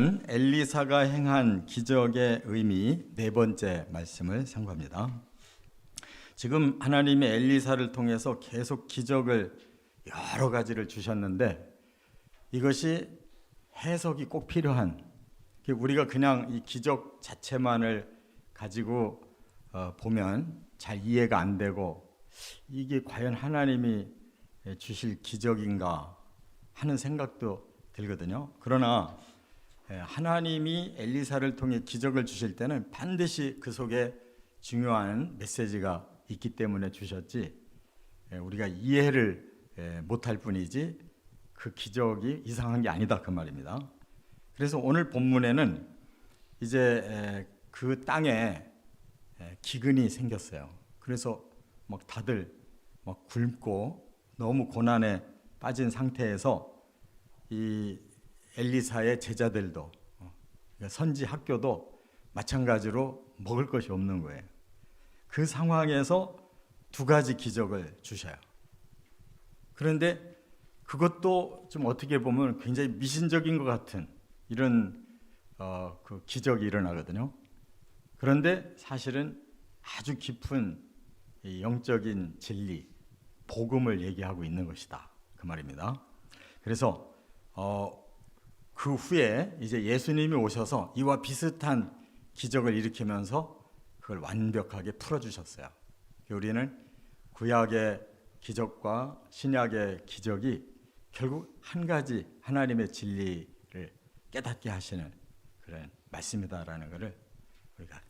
오늘은 엘리사가 행한 기적의 의미 네 번째 말씀을 상고합니다. 지금 하나님이 엘리사를 통해서 계속 기적을 여러 가지를 주셨는데 이것이 해석이 꼭 필요한, 우리가 그냥 이 기적 자체만을 가지고 보면 잘 이해가 안 되고 이게 과연 하나님이 주실 기적인가 하는 생각도 들거든요. 그러나 하나님이 엘리사를 통해 기적을 주실 때는 반드시 그 속에 중요한 메시지가 있기 때문에 주셨지, 우리가 이해를 못할 뿐이지 그 기적이 이상한 게 아니다 그 말입니다. 그래서 오늘 본문에는 이제 그 땅에 기근이 생겼어요. 그래서 막 다들 막 굶고 너무 고난에 빠진 상태에서 이 엘리사의 제자들도 선지 학교도 마찬가지로 먹을 것이 없는 거예요. 그 상황에서 두 가지 기적을 주셔요. 그런데 그것도 좀 어떻게 보면 굉장히 미신적인 것 같은 이런 그 기적이 일어나거든요. 그런데 사실은 아주 깊은 영적인 진리, 복음을 얘기하고 있는 것이다 그 말입니다. 그래서 그 후에 이제 예수님이 오셔서 이와 비슷한 기적을 일으키면서 그걸 완벽하게 풀어주셨어요. 우리는 구약의 기적과 신약의 기적이 결국 한 가지 하나님의 진리를 깨닫게 하시는 그런 말씀이다라는 것을 우리가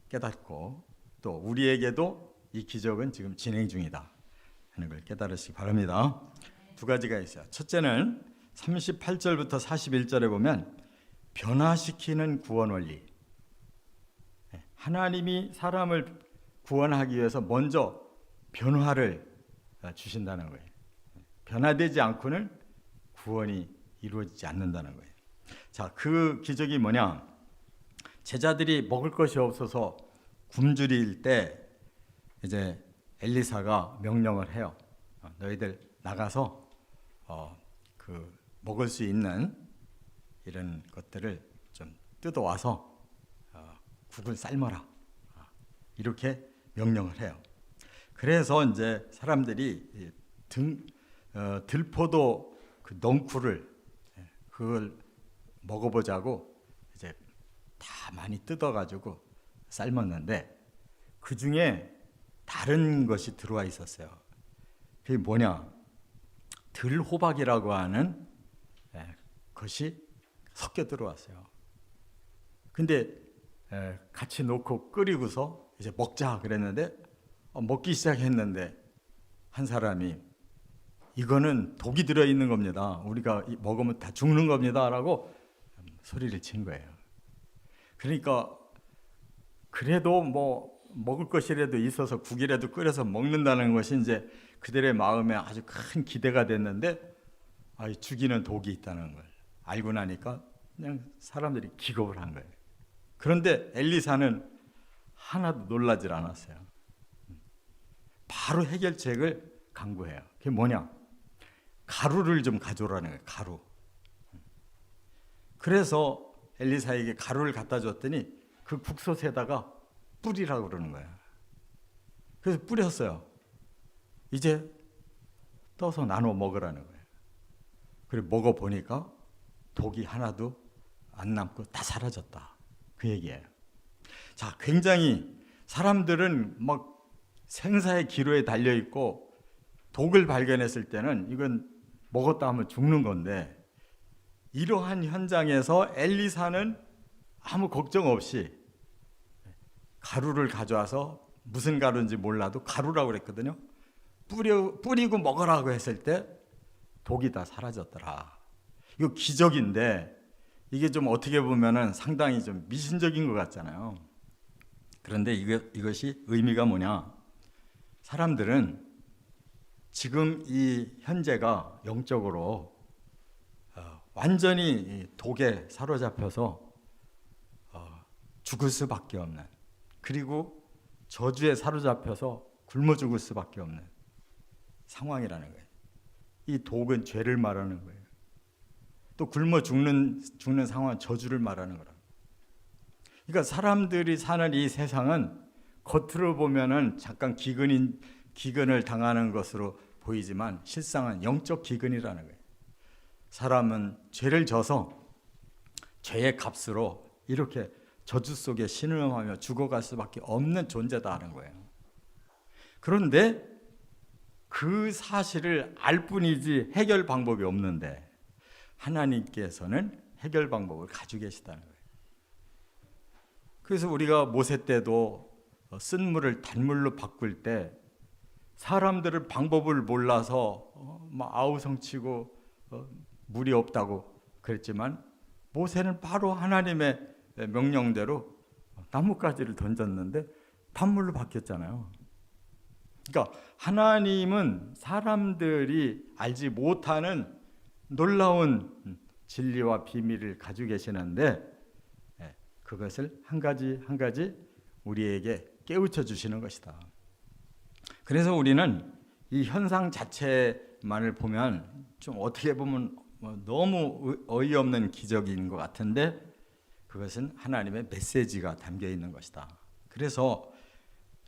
깨닫고, 또 우리에게도 이 기적은 지금 진행 중이다 하는 걸 깨달으시기 바랍니다. 두 가지가 있어요. 첫째는 38절부터 41절에 보면 변화시키는 구원 원리. 하나님이 사람을 구원하기 위해서 먼저 변화를 주신다는 거예요. 변화되지 않고는 구원이 이루어지지 않는다는 거예요. 자, 그 기적이 뭐냐? 제자들이 먹을 것이 없어서 굶주릴 때 이제 엘리사가 명령을 해요. 너희들 나가서 그 먹을 수 있는 이런 것들을 좀 뜯어와서 국을 삶아라, 이렇게 명령을 해요. 그래서 이제 사람들이 들포도 그 넝쿨을 그걸 먹어보자고 이제 다 많이 뜯어가지고 삶았는데 그 중에 다른 것이 들어와 있었어요. 그게 뭐냐? 들호박이라고 하는 것이 섞여 들어왔어요. 근데 같이 놓고 끓이고서 이제 먹자 그랬는데 먹기 시작했는데 한 사람이 이거는 독이 들어있는 겁니다. 우리가 먹으면 다 죽는 겁니다 라고 소리를 친 거예요. 그러니까 그래도 뭐 먹을 것이라도 있어서 국이라도 끓여서 먹는다는 것이 이제 그들의 마음에 아주 큰 기대가 됐는데 죽이는 독이 있다는 걸 알고 나니까 그냥 사람들이 기겁을 한 거예요. 그런데 엘리사는 하나도 놀라질 않았어요. 바로 해결책을 강구해요. 그게 뭐냐? 가루를 좀 가져오라는 거예요. 가루. 그래서 엘리사에게 가루를 갖다 줬더니 그 국솥에다가 뿌리라고 그러는 거예요. 그래서 뿌렸어요. 이제 떠서 나눠 먹으라는 거예요. 그리고 먹어보니까 독이 하나도 안 남고 다 사라졌다. 그 얘기예요. 자, 굉장히 사람들은 막 생사의 기로에 달려있고 독을 발견했을 때는 이건 먹었다 하면 죽는 건데, 이러한 현장에서 엘리사는 아무 걱정 없이 가루를 가져와서 무슨 가루인지 몰라도 가루라고 그랬거든요. 뿌리고 먹으라고 했을 때 독이 다 사라졌더라. 이거 기적인데 이게 좀 어떻게 보면은 상당히 좀 미신적인 것 같잖아요. 그런데 이것이 의미가 뭐냐? 사람들은 지금 이 현재가 영적으로 완전히 독에 사로잡혀서 죽을 수밖에 없는, 그리고 저주에 사로잡혀서 굶어 죽을 수밖에 없는 상황이라는 거예요. 이 독은 죄를 말하는 거예요. 또 굶어 죽는 상황, 저주를 말하는 거라. 그러니까 사람들이 사는 이 세상은 겉으로 보면은 잠깐 기근을 당하는 것으로 보이지만 실상은 영적 기근이라는 거예요. 사람은 죄를 져서 죄의 값으로 이렇게 저주 속에 신음하며 죽어갈 수밖에 없는 존재다는 거예요. 그런데 그 사실을 알 뿐이지 해결 방법이 없는데 하나님께서는 해결 방법을 가지고 계시다는 거예요. 그래서 우리가 모세 때도 쓴 물을 단물로 바꿀 때 사람들은 방법을 몰라서 아우성치고 물이 없다고 그랬지만 모세는 바로 하나님의 명령대로 나뭇가지를 던졌는데 단물로 바뀌었잖아요. 그러니까 하나님은 사람들이 알지 못하는 놀라운 진리와 비밀을 가지고 계시는데 그것을 한 가지 한 가지 우리에게 깨우쳐 주시는 것이다. 그래서 우리는 이 현상 자체만을 보면 좀 어떻게 보면 너무 어이없는 기적인 것 같은데 그것은 하나님의 메시지가 담겨 있는 것이다. 그래서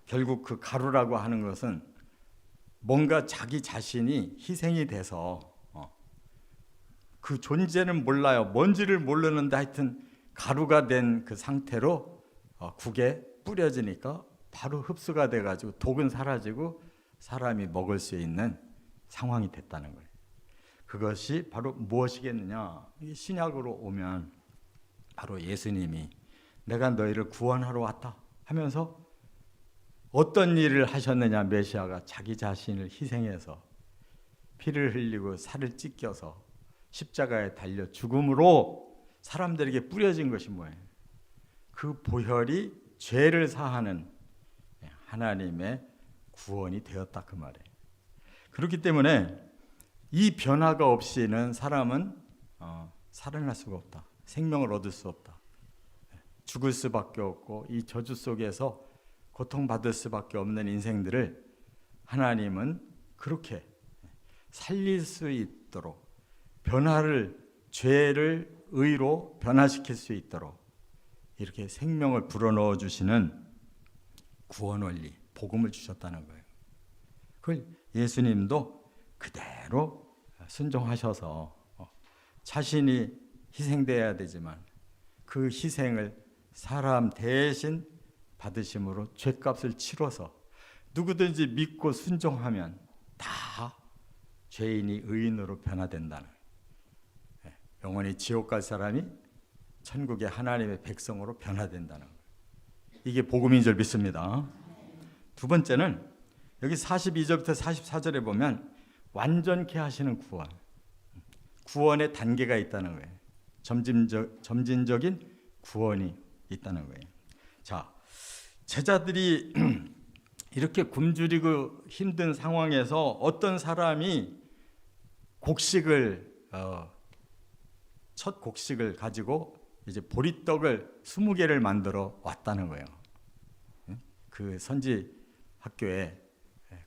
결국 그 가루라고 하는 것은 뭔가 자기 자신이 희생이 돼서 그 존재는 몰라요. 뭔지를 모르는데 하여튼 가루가 된 그 상태로 국에 뿌려지니까 바로 흡수가 돼가지고 독은 사라지고 사람이 먹을 수 있는 상황이 됐다는 거예요. 그것이 바로 무엇이겠느냐? 신약으로 오면 바로 예수님이 내가 너희를 구원하러 왔다 하면서 어떤 일을 하셨느냐? 메시아가 자기 자신을 희생해서 피를 흘리고 살을 찢겨서 십자가에 달려 죽음으로 사람들에게 뿌려진 것이 뭐예요? 그 보혈이 죄를 사하는 하나님의 구원이 되었다 그 말이에요. 그렇기 때문에 이 변화가 없이는 사람은 살아날 수가 없다. 생명을 얻을 수 없다. 죽을 수밖에 없고 이 저주 속에서 고통받을 수밖에 없는 인생들을 하나님은 그렇게 살릴 수 있도록 변화를 죄를 의로 변화시킬 수 있도록 이렇게 생명을 불어넣어 주시는 구원 원리, 복음을 주셨다는 거예요. 그걸 예수님도 그대로 순종하셔서 자신이 희생돼야 되지만 그 희생을 사람 대신 받으심으로 죄값을 치러서 누구든지 믿고 순종하면 다 죄인이 의인으로 변화된다는 거예요. 영원히 지옥 갈 사람이 천국의 하나님의 백성으로 변화된다는 거예요. 이게 복음인 줄 믿습니다. 두 번째는 여기 42절부터 44절에 보면 완전케 하시는 구원. 구원의 단계가 있다는 거예요. 점진적인 구원이 있다는 거예요. 자, 제자들이 이렇게 굶주리고 힘든 상황에서 어떤 사람이 첫 곡식을 가지고 이제 보리떡을 20개를 만들어 왔다는 거예요. 그 선지 학교에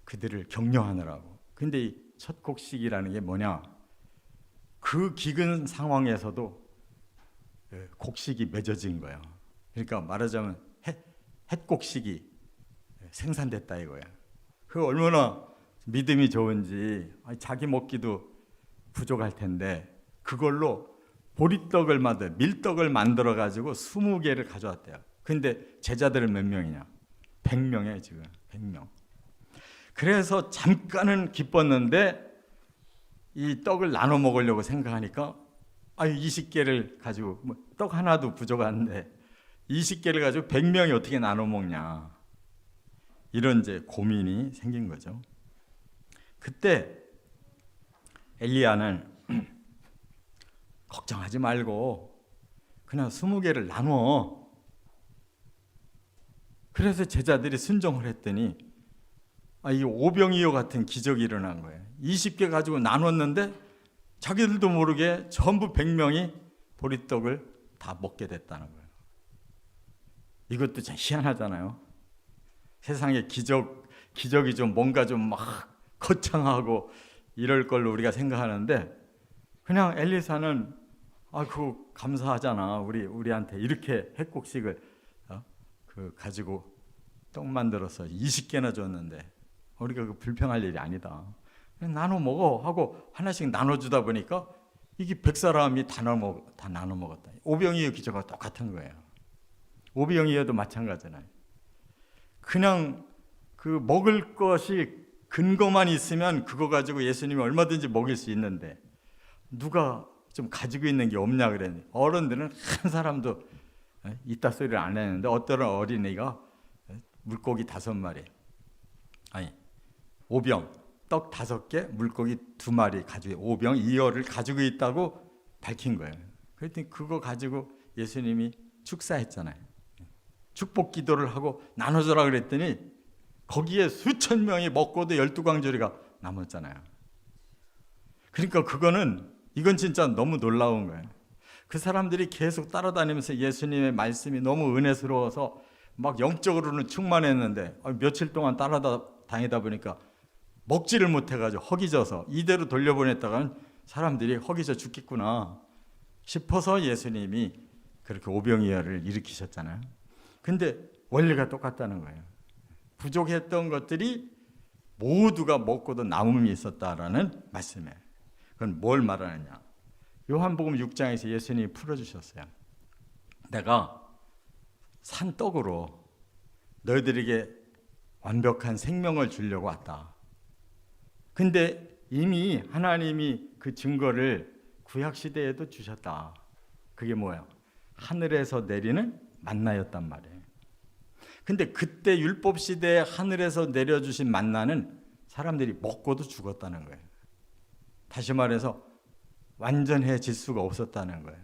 그들을 격려하느라고. 근데 이 첫 곡식이라는 게 뭐냐? 그 기근 상황에서도 곡식이 맺어진 거예요. 그러니까 말하자면 햇곡식이 생산됐다 이거야. 그 얼마나 믿음이 좋은지. 자기 먹기도 부족할 텐데 그걸로 보리떡을 밀떡을 만들어 가지고 20개를 가져왔대요. 근데 제자들은 몇 명이냐? 100명이에요 지금. 100명. 그래서 잠깐은 기뻤는데 이 떡을 나눠 먹으려고 생각하니까 20개를 가지고 떡 하나도 부족한데 20개를 가지고 100명이 어떻게 나눠 먹냐. 이런 이제 고민이 생긴 거죠. 그때 엘리야는 걱정하지 말고 그냥 20개를 나눠. 그래서 제자들이 순종을 했더니 이 오병이어 같은 기적이 일어난 거예요. 20개 가지고 나눴는데 자기들도 모르게 전부 100명이 보리떡을 다 먹게 됐다는 거예요. 이것도 참 희한하잖아요. 세상에 기적이 좀 뭔가 좀 막 거창하고 이럴 걸로 우리가 생각하는데 그냥 엘리사는 그거 감사하잖아. 우리한테 이렇게 핵곡식을 가지고 떡 만들어서 20개나 줬는데 우리가 그 불평할 일이 아니다. 나눠 먹어 하고 하나씩 나눠주다 보니까 이게 100사람이 다 나눠 먹었다. 오병이어 기적과 똑같은 거예요. 오병이어도 마찬가지잖아요. 그냥 그 먹을 것이 근거만 있으면 그거 가지고 예수님이 얼마든지 먹일 수 있는데 누가 좀 가지고 있는 게 없냐 그랬는데 어른들은 한 사람도 이따 소리를 안 했는데 어떤 어린이가 물고기 5마리 오병 떡 5개 물고기 2마리 가지고 오병 2어를 가지고 있다고 밝힌 거예요. 그랬더니 그거 가지고 예수님이 축사했잖아요. 축복 기도를 하고 나눠줘라 그랬더니 거기에 수천 명이 먹고도 12광저리가 남았잖아요. 그러니까 이건 진짜 너무 놀라운 거예요. 그 사람들이 계속 따라다니면서 예수님의 말씀이 너무 은혜스러워서 막 영적으로는 충만했는데 며칠 동안 따라다니다 보니까 먹지를 못해가지고 허기져서 이대로 돌려보냈다가는 사람들이 허기져 죽겠구나 싶어서 예수님이 그렇게 오병이어를 일으키셨잖아요. 근데 원리가 똑같다는 거예요. 부족했던 것들이 모두가 먹고도 남음이 있었다라는 말씀이에요. 그건 뭘 말하느냐? 요한복음 6장에서 예수님이 풀어주셨어요. 내가 산떡으로 너희들에게 완벽한 생명을 주려고 왔다. 근데 이미 하나님이 그 증거를 구약시대에도 주셨다. 그게 뭐예요? 하늘에서 내리는 만나였단 말이에요. 근데 그때 율법시대에 하늘에서 내려주신 만나는 사람들이 먹고도 죽었다는 거예요. 다시 말해서 완전해질 수가 없었다는 거예요.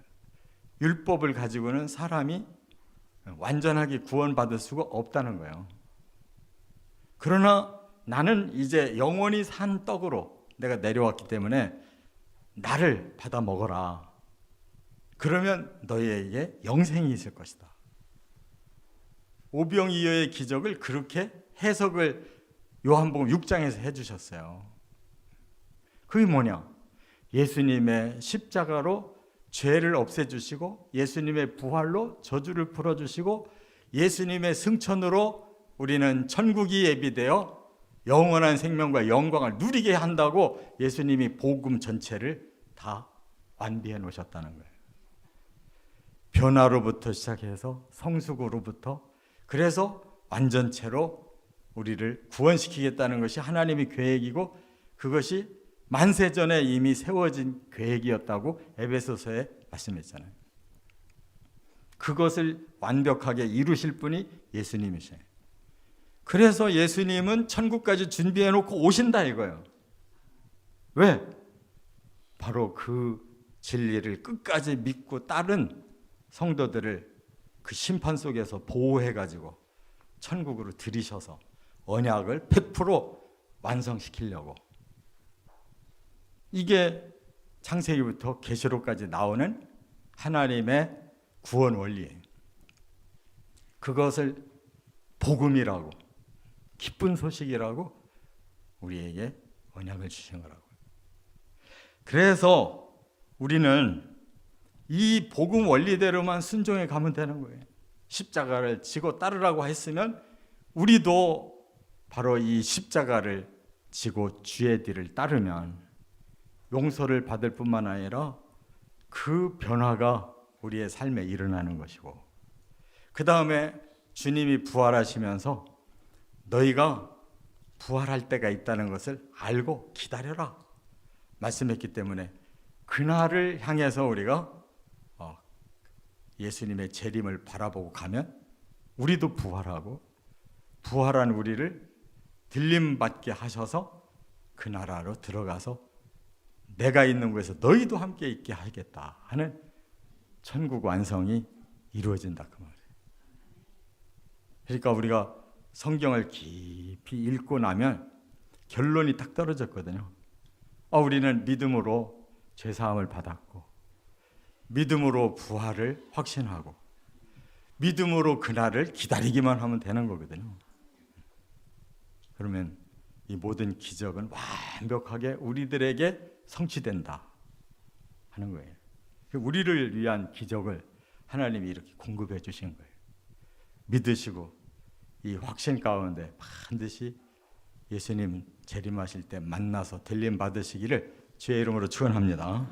율법을 가지고는 사람이 완전하게 구원받을 수가 없다는 거예요. 그러나 나는 이제 영원히 산 떡으로 내가 내려왔기 때문에 나를 받아 먹어라. 그러면 너희에게 영생이 있을 것이다. 오병이어의 기적을 그렇게 해석을 요한복음 6장에서 해주셨어요. 그게 뭐냐? 예수님의 십자가로 죄를 없애주시고 예수님의 부활로 저주를 풀어주시고 예수님의 승천으로 우리는 천국이 예비되어 영원한 생명과 영광을 누리게 한다고 예수님이 복음 전체를 다 완비해 놓으셨다는 거예요. 변화로부터 시작해서 성숙으로부터 그래서 완전체로 우리를 구원시키겠다는 것이 하나님의 계획이고 그것이 만세전에 이미 세워진 계획이었다고 에베소서에 말씀했잖아요. 그것을 완벽하게 이루실 분이 예수님이세요. 그래서 예수님은 천국까지 준비해 놓고 오신다 이거예요. 왜? 바로 그 진리를 끝까지 믿고 따른 성도들을 그 심판 속에서 보호해가지고 천국으로 들이셔서 언약을 100% 완성시키려고. 이게 창세기부터 계시록까지 나오는 하나님의 구원 원리예요. 그것을 복음이라고, 기쁜 소식이라고 우리에게 언약을 주신 거라고요. 그래서 우리는 이 복음 원리대로만 순종해 가면 되는 거예요. 십자가를 지고 따르라고 했으면 우리도 바로 이 십자가를 지고 주의 뒤를 따르면 용서를 받을 뿐만 아니라 그 변화가 우리의 삶에 일어나는 것이고 그 다음에 주님이 부활하시면서 너희가 부활할 때가 있다는 것을 알고 기다려라 말씀했기 때문에 그날을 향해서 우리가 예수님의 재림을 바라보고 가면 우리도 부활하고 부활한 우리를 들림받게 하셔서 그 나라로 들어가서 내가 있는 곳에서 너희도 함께 있게 하겠다 하는 천국 완성이 이루어진다 그 말이에요. 그러니까 우리가 성경을 깊이 읽고 나면 결론이 딱 떨어졌거든요. 우리는 믿음으로 죄사함을 받았고 믿음으로 부활을 확신하고 믿음으로 그날을 기다리기만 하면 되는 거거든요. 그러면 이 모든 기적은 완벽하게 우리들에게 성취된다 하는 거예요. 우리를 위한 기적을 하나님이 이렇게 공급해 주신 거예요. 믿으시고 이 확신 가운데 반드시 예수님 재림하실 때 만나서 들림 받으시기를 주의 이름으로 축원합니다.